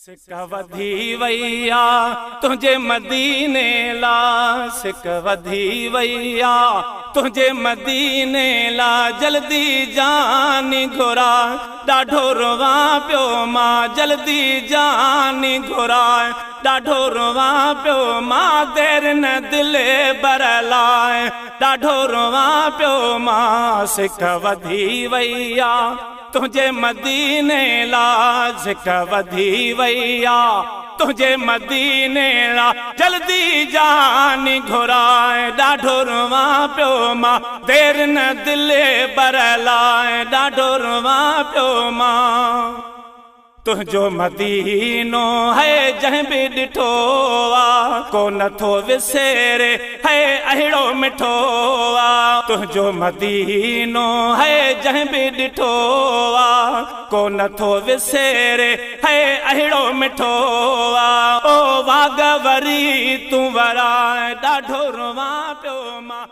सिक वधी वैया तुझे मदीने ला, सिक वधी वैया तुझे मदीने ला, जल्दी जानी घुरा ॾाढो रोवा पियो मां, जल्दी जानी घुरा ॾाढो रोवा पियो मां, देर न दिले बरलाए ॾाढो रोवा पियो मां। सिक वधी वैया तुझे मदीने ला, सिक वधी वैया तुझे मदीने ला, जल्दी जानी घुराए ॾाढो रोवा पियो मां, देर न दिले बरलाए ॾाढो रोवा पियो मां। तुझो मदीनो है जंहिं बि ॾिठो आ, को नथो विसेरे है अहिड़ो मिठो आ। तुझो मदीनो है जंहिं बि ॾिठो आ, को नथो विसेरे है अहिड़ो मिठो आ। ओ वाग वरी तूं वराए ॾाढो रोवा पियो मां।